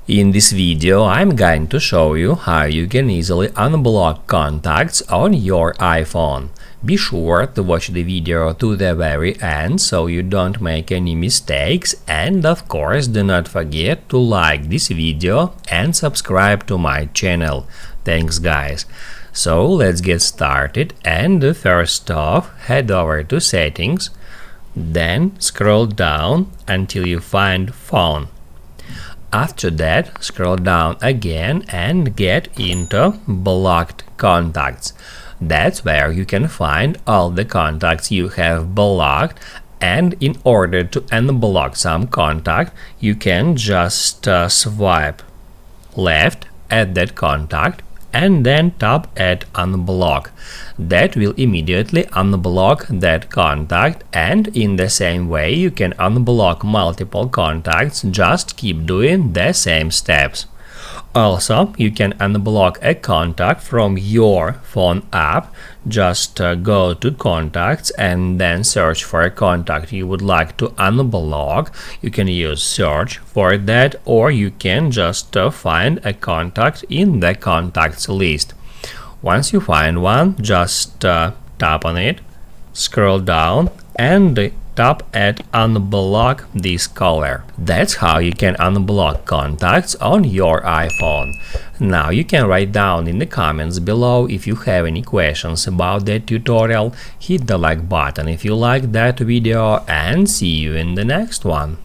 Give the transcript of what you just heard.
In this video, I'm going to show you how you can easily unblock contacts on your iPhone. Be sure to watch the video to the very end so you don't make any mistakes, and of course do not forget to like this video and subscribe to my channel. Thanks guys. So let's get started, and first off head over to settings, then scroll down until you find phone. After that, scroll down again and get into blocked contacts. That's where you can find all the contacts you have blocked, and in order to unblock some contact, you can just swipe left at that contact and then tap at unblock. That will immediately unblock that contact, and in the same way you can unblock multiple contacts. Just keep doing the same steps. Also, you can unblock a contact from your phone app. Just go to contacts and then search for a contact you would like to unblock. You can use search for that, or you can just find a contact in the contacts list. Once you find one, just tap on it, scroll down and tap at unblock this color. That's how you can unblock contacts on your iPhone. Now you can write down in the comments below if you have any questions about that tutorial. Hit the like button if you like that video, and see you in the next one.